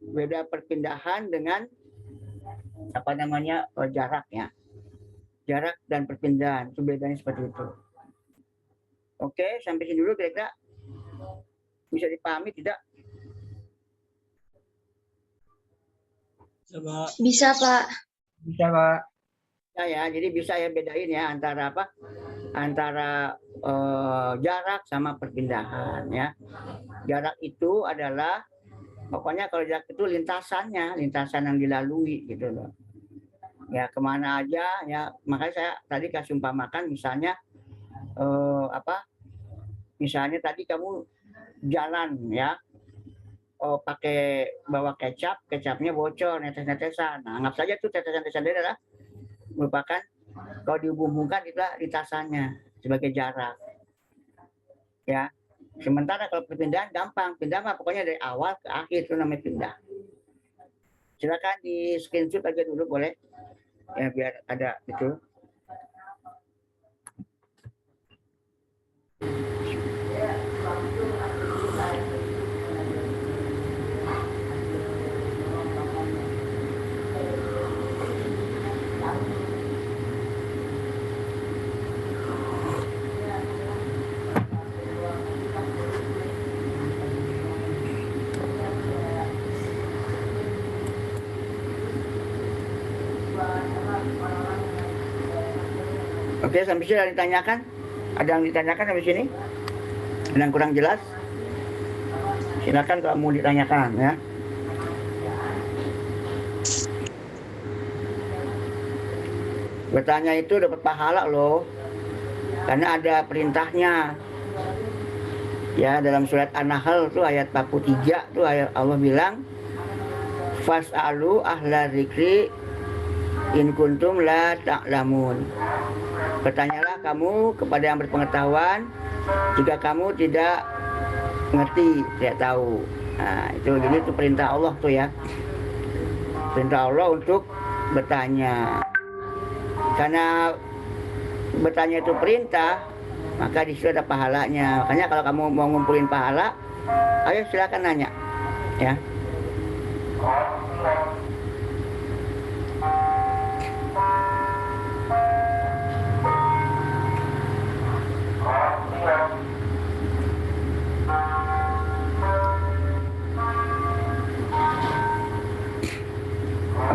beda perpindahan dengan jaraknya. Jarak dan perpindahan itu bedanya seperti itu. Oke, sampai sini dulu kira-kira bisa dipahami tidak? Bisa, Pak. Bisa, Pak. Ya, jadi bisa ya bedain ya antara apa? Antara jarak sama perpindahan ya. Jarak itu adalah pokoknya kalau jarak itu lintasan yang dilalui gitu loh. Ya kemana aja ya, makanya saya tadi kasih umpamakan misalnya misalnya tadi kamu jalan ya, pakai bawa kecapnya bocor, netes-netesan. Nah, anggap saja tuh tetesan-tetesan itu adalah merupakan kalau dihubungkan itulah lintasannya sebagai jarak. Ya. Sementara kalau perpindahan gampang, pindah mah pokoknya dari awal ke akhir itu namanya pindah. Silakan di screenshot aja dulu boleh, ya biar ada itu. Oke, sampai sini ada yang ditanyakan? Ada yang ditanyakan sampai sini? Ada yang kurang jelas? Silakan kalau mau ditanyakan ya. Bertanya itu dapat pahala loh. Karena ada perintahnya. Ya, dalam surat An-Nahl tuh ayat 43 tuh ayat Allah bilang fas'alu ahla dzikri in kuntum la ta'lamun. Bertanyalah kamu kepada yang berpengetahuan jika kamu tidak ngerti, tidak tahu. Nah, itu perintah Allah tuh ya. Perintah Allah untuk bertanya. Karena bertanya itu perintah, maka di situ ada pahalanya. Makanya kalau kamu mau ngumpulin pahala, ayo silakan nanya. Ya.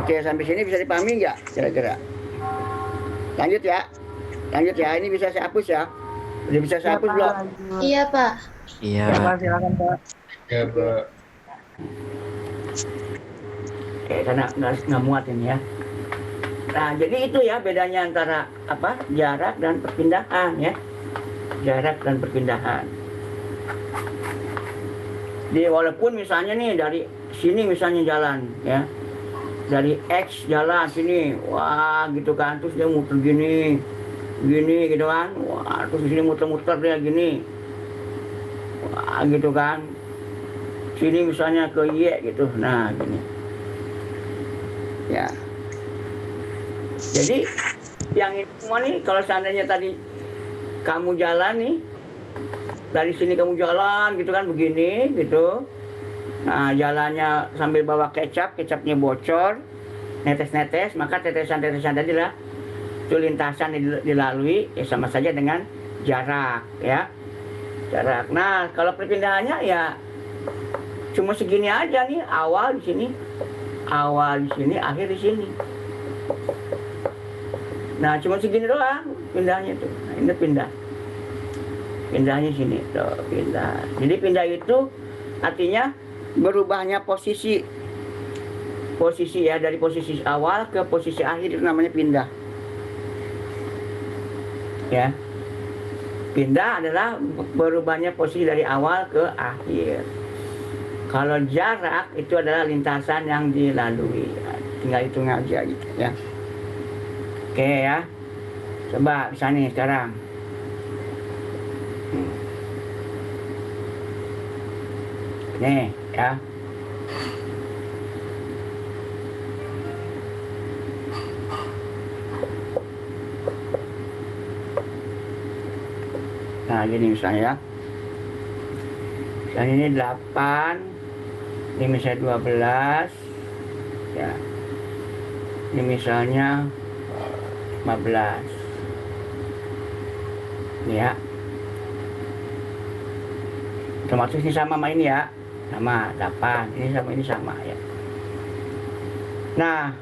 Oke, sampai sini bisa dipahami nggak kira-kira? Lanjut ya. Ini bisa saya hapus ya. Udah bisa saya hapus belum? Iya, Pak. Iya. Ya, Pak, silakan, Pak. Ya, Pak. Oke, karena nggak muat ini ya. Nah, jadi itu ya bedanya antara jarak dan perpindahan ya. Jarak dan perpindahan. Jadi walaupun misalnya nih dari sini misalnya jalan ya. Dari X jalan sini, wah gitu kan, terus dia muter gini gitu kan, wah terus di sini muter-muter dia gini, wah gitu kan, sini misalnya ke Y gitu, nah gini, ya. Jadi yang ini semua nih, kalau seandainya tadi kamu jalan nih, dari sini kamu jalan gitu kan, begini gitu. Nah, jalannya sambil bawa kecapnya bocor, netes-netes, maka tetesan-tetesan tadi lah itu lintasan dilalui, ya sama saja dengan jarak, ya. Jarak. Nah, kalau perpindahannya ya cuma segini aja nih, awal di sini, akhir di sini. Nah, cuma segini doang pindahnya tuh. Nah, ini pindah. Pindahnya sini, tuh, pindah. Jadi pindah itu artinya berubahnya posisi ya, dari posisi awal ke posisi akhir itu namanya pindah. Ya. Pindah adalah berubahnya posisi dari awal ke akhir. Kalau jarak itu adalah lintasan yang dilalui. Tinggal hitung aja gitu ya. Oke ya. Coba bisa nih sekarang. Nih ya. Nah gini misalnya ya. Dan ini 8. Ini misalnya 12. Ya. Ini misalnya 15. Ini ya. Termasuk ini sama ini ya. Sama 8. Ini sama ya. Nah,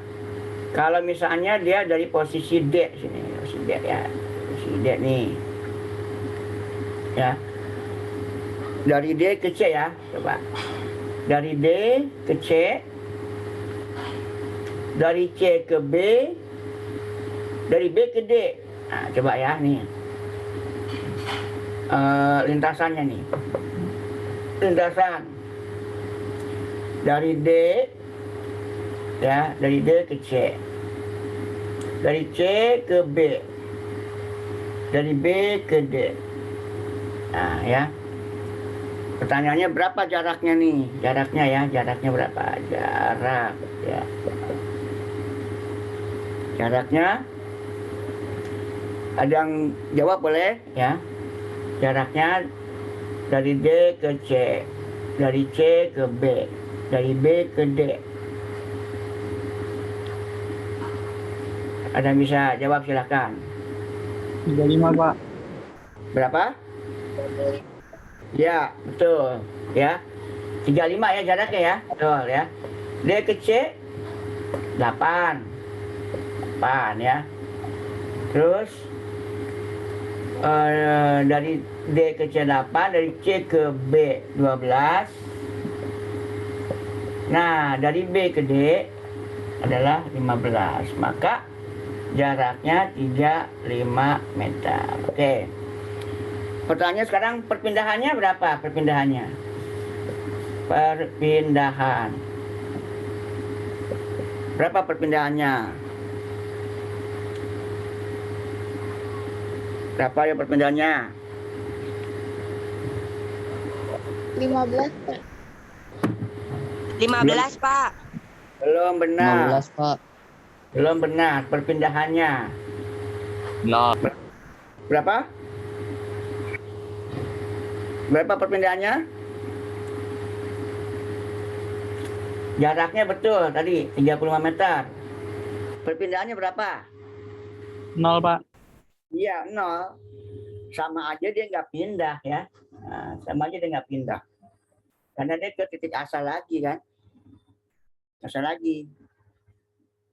kalau misalnya dia dari posisi D sini, posisi D ya. Posisi D nih. Ya. Dari D ke C ya, coba. Dari D ke C. Dari C ke B. Dari B ke D. Nah, coba ya nih. Lintasannya nih. Lintasan. Dari D ya, dari D ke C. Dari C ke B. Dari B ke D. Nah, ya. Pertanyaannya berapa jaraknya nih? Jaraknya ya, jaraknya berapa? Jarak ya. Jaraknya ada yang jawab boleh ya. Jaraknya dari D ke C, dari C ke B, dari B ke D. Ada yang bisa jawab silakan. 35, Pak. Berapa? Ya, betul. Ya. 35 ya jaraknya ya. Betul ya. D ke C 8. 8 ya. Terus dari D ke C 8, dari C ke B 12. Nah, dari B ke D adalah 15. Maka jaraknya 35 meter. Oke. Pertanyaan sekarang perpindahannya berapa? Perpindahannya. Perpindahan. Berapa perpindahannya? Berapa ya perpindahannya? 15, Pak. 15, Pak. Belum benar. 15, Pak. Belum benar perpindahannya. 0. Berapa? Berapa perpindahannya? Jaraknya betul tadi 35 meter. Perpindahannya berapa? 0, Pak. Iya, 0. Sama aja dia nggak pindah ya. Nah, sama aja dia nggak pindah. Karena dia ke titik asal lagi kan. Asal lagi.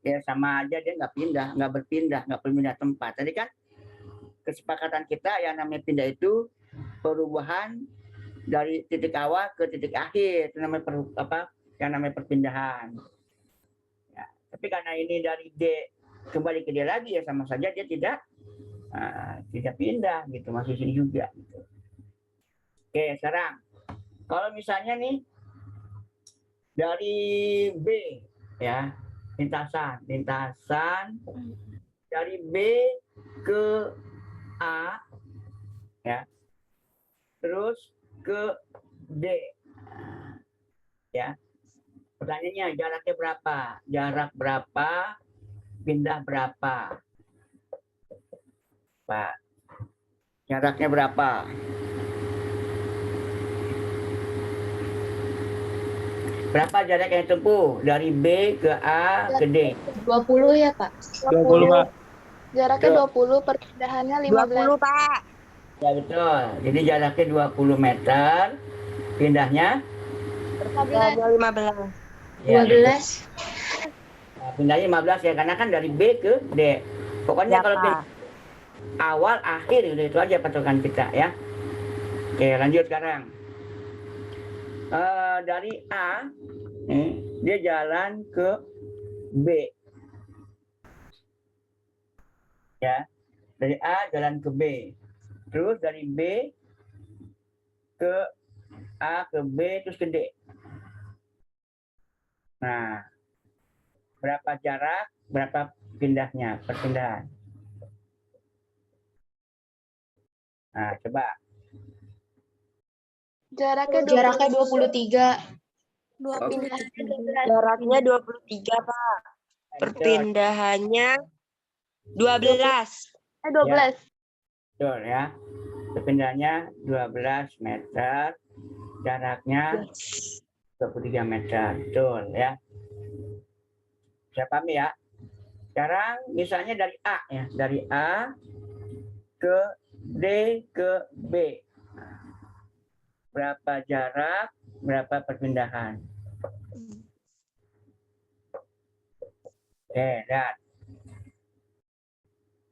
Ya sama aja dia nggak pindah, nggak berpindah tempat. Tadi kan kesepakatan kita yang namanya pindah itu perubahan dari titik awal ke titik akhir. Itu namanya yang namanya perpindahan. Ya, tapi karena ini dari D kembali ke D lagi ya sama saja dia tidak pindah gitu, masih sini juga gitu. Oke, sekarang kalau misalnya nih dari B ya, lintasan dari B ke A ya, terus ke D ya. Pertanyaannya jaraknya berapa? Jarak berapa? Pindah berapa? Pak, jaraknya berapa? Berapa jarak yang ditempuh dari B ke A ke D? 20 ya, Pak? 20, Pak. Jaraknya Betul. 20, perpindahannya 15. 20, Pak. Ya betul. Jadi jaraknya 20 meter. Pindahnya? 15. 15. Ya, 12. nah, pindahnya 15 ya. Karena kan dari B ke D. Pokoknya Ya, kalau Pak. pindah awal, akhir. Itu aja patokan kita ya. Oke, lanjut sekarang. Dari A, dia jalan ke B. Ya. Dari A jalan ke B. Terus dari B ke A ke B terus ke D. Nah, berapa jarak, berapa pindahnya, perpindahan. Nah, coba. Jaraknya 23. Jaraknya 23, Pak. Perpindahannya 12. 12. Betul ya. Perpindahannya 12 meter. Jaraknya Yes. 23 meter. Betul ya. Bisa paham ya? Sekarang misalnya dari A ya, dari A ke D ke B. Berapa jarak, berapa perpindahan? Oke, lihat.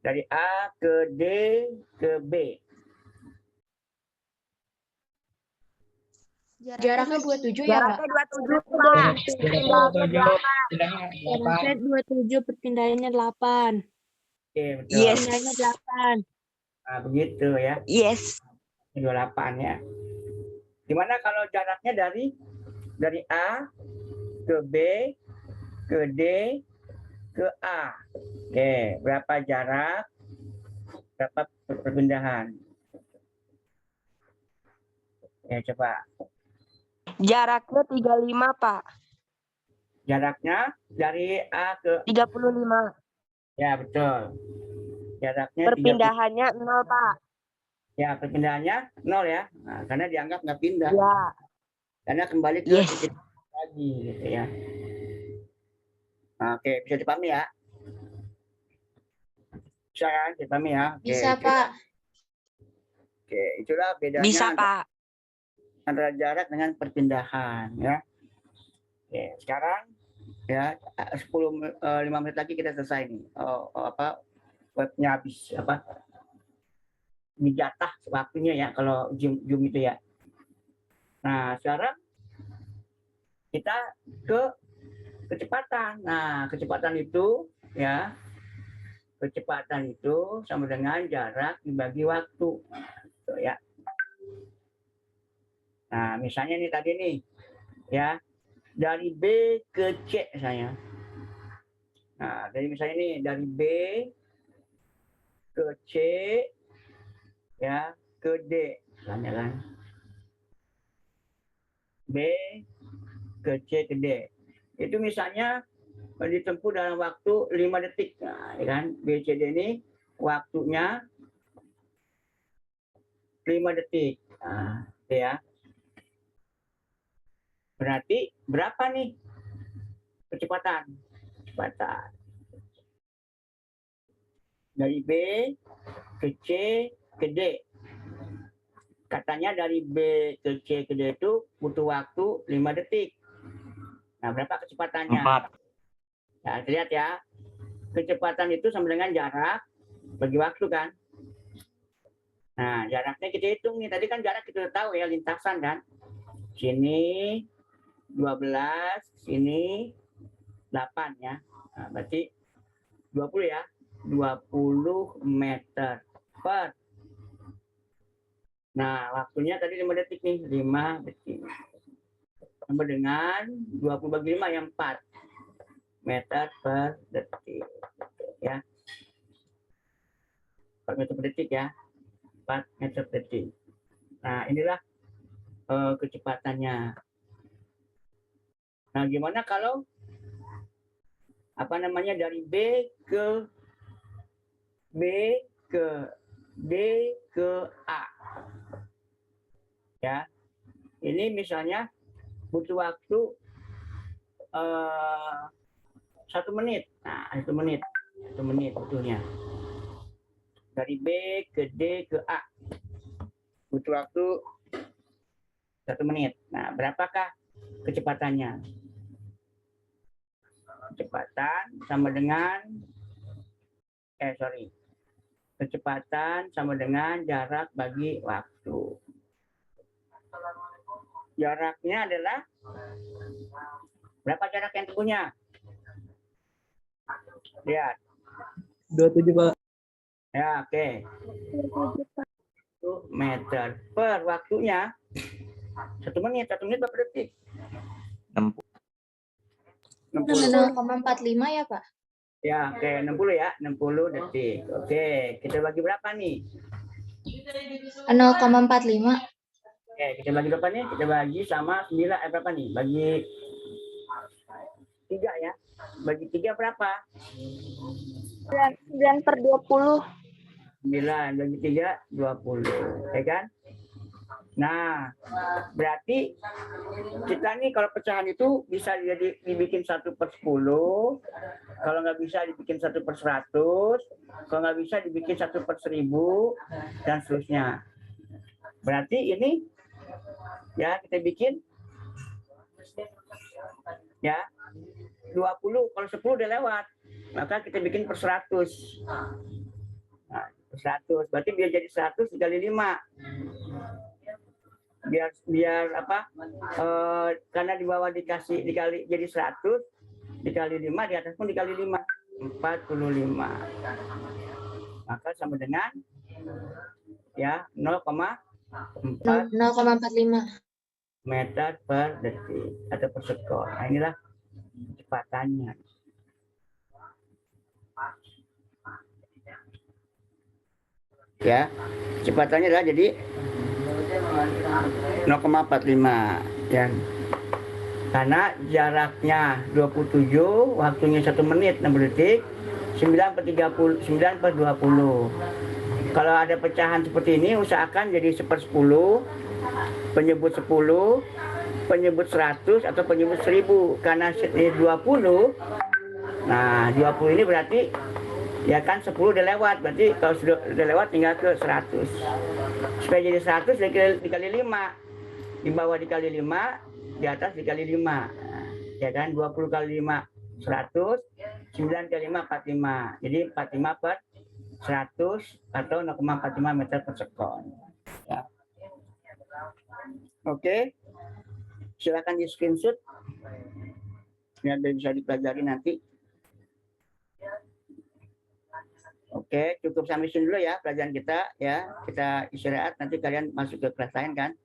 Dari A ke D ke B. Jaraknya 27 ya, Pak? Jaraknya 27, Pak. Perpindahannya Jaraknya 27, perpindahannya 8. Oke, betul. Yes. Perpindahannya 8. Nah, begitu ya. Yes. 28 ya. Gimana kalau jaraknya dari A ke B ke D ke A? Oke, berapa jarak? Berapa perpindahan? Ya, coba. Jaraknya 35, Pak. Jaraknya dari A ke 35. ya betul. Jaraknya 30. Perpindahannya 0, Pak. Ya, perpindahannya 0 ya. Nah, karena dianggap nggak pindah. Ya. Karena kembali ke Yes. titik lagi gitu ya. Nah, oke, bisa dipahami ya? Bisa kan? Dipahami ya? Oke, Bisa, itulah- Pak. Oke, itulah bedanya Bisa, Pak. antara jarak dengan perpindahan ya. Oke, sekarang ya 5 menit lagi kita selesai nih. Webnya habis dijatah waktunya ya kalau Zoom itu ya. Nah, sekarang kita ke kecepatan. Nah, kecepatan itu ya, kecepatan itu sama dengan jarak dibagi waktu. Gitu ya. Nah, misalnya nih tadi nih ya, dari B ke C misalnya. Nah, dari misalnya nih dari B ke C ya ke D misalnya kan. B ke C ke D. Itu misalnya ditempuh dalam waktu 5 detik. Nah, ya kan? B, C, D ini waktunya 5 detik. Nah, itu ya. Berarti berapa nih kecepatan? Dari B ke C ke D. Katanya dari B ke C ke D itu butuh waktu 5 detik. Nah, berapa kecepatannya? 4. Nah, lihat ya. Kecepatan itu sama dengan jarak bagi waktu kan. Nah, jaraknya kita hitung nih. Tadi kan jarak kita udah tahu ya, lintasan kan. Sini 12, sini 8 ya. Nah, berarti 20 ya. 20 meter per. Nah, waktunya tadi 5 detik nih. 5 detik. Sama dengan 20 bagi 5 yang 4 meter per detik. Ya. 4 meter per detik ya. 4 meter per detik. Nah, inilah kecepatannya. Nah, gimana kalau dari B ke D ke A? Ya, ini misalnya butuh waktu 1 menit. Nah, 1 menit butuhnya. Dari B ke D ke A butuh waktu 1 menit. Nah, berapakah kecepatannya? Kecepatan sama dengan kecepatan sama dengan jarak bagi waktu. Jaraknya adalah berapa jarak yang tempuhnya? Lihat. 27, Pak. Ya, oke. 1 meter per waktunya 1 menit berapa detik? 60. 0,45 ya, Pak? Ya, oke, 60 ya, 60 detik. Oke, kita bagi berapa nih? 0,45. Oke, kita bagi berapa nih? Kita bagi sama 9, berapa nih? Bagi 3 ya. Bagi 3 berapa? 9 per 20. 9 bagi 3, 20. Ya kan? Nah, berarti kita nih kalau pecahan itu bisa dibikin 1/10, kalau nggak bisa dibikin 1/100, kalau nggak bisa dibikin 1/1000, dan seterusnya. Berarti ini ya kita bikin ya 20, kalau 10 udah lewat, maka kita bikin per 100. Nah, per 100, berarti biar jadi 100 dikali 5. Biar apa? Karena di bawah dikali jadi 100 dikali 5, di atas pun dikali 5, 45. Maka sama dengan ya 0,45 meter per detik atau per sekon. Nah, inilah kecepatannya. Ya, kecepatannya adalah jadi 0,45 ya. Karena jaraknya 27, waktunya 1 menit 60 detik, 9/20. Kalau ada pecahan seperti ini, usahakan jadi 1/10, penyebut 10, penyebut 100, atau penyebut 1000. Karena ini 20, nah 20 ini berarti ya kan 10 udah lewat, berarti kalau sudah lewat tinggal ke 100. Supaya jadi 100 dikali 5, di bawah dikali 5, di atas dikali 5. Ya kan, 20 kali 5 100, 9 kali 5 45. Jadi 45 per 100 atau 0,45 meter per sekon. Ya. Oke. Silakan di screenshot. Biar bisa dipelajari nanti. Oke, cukup sampai sini dulu ya pelajaran kita ya. Kita istirahat, nanti kalian masuk ke kelas lain kan.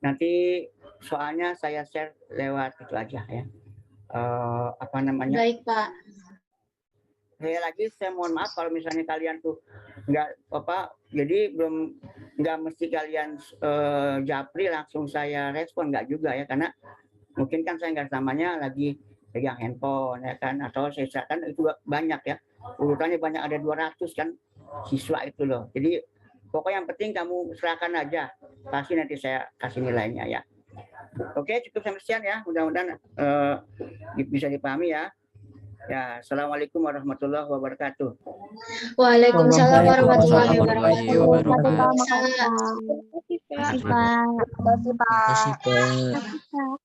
Nanti soalnya saya share lewat itu aja ya. Apa namanya? Baik, Pak. Saya mohon maaf kalau misalnya kalian tuh nggak apa, jadi nggak mesti kalian japri langsung saya respon, nggak juga ya, karena mungkin kan saya nggak samanya lagi pegang handphone ya kan, atau saya kan itu banyak ya, urutannya banyak, ada 200 kan siswa itu loh. Jadi pokoknya yang penting kamu serahkan aja, pasti nanti saya kasih nilainya ya. Oke, cukup sampai sekian ya, mudah-mudahan bisa dipahami ya. Ya, assalamualaikum warahmatullahi wabarakatuh. Waalaikumsalam warahmatullahi wabarakatuh. Terima kasih, Pak. Terima kasih, Pak. Terima kasih, Pak. Terima kasih, Pak.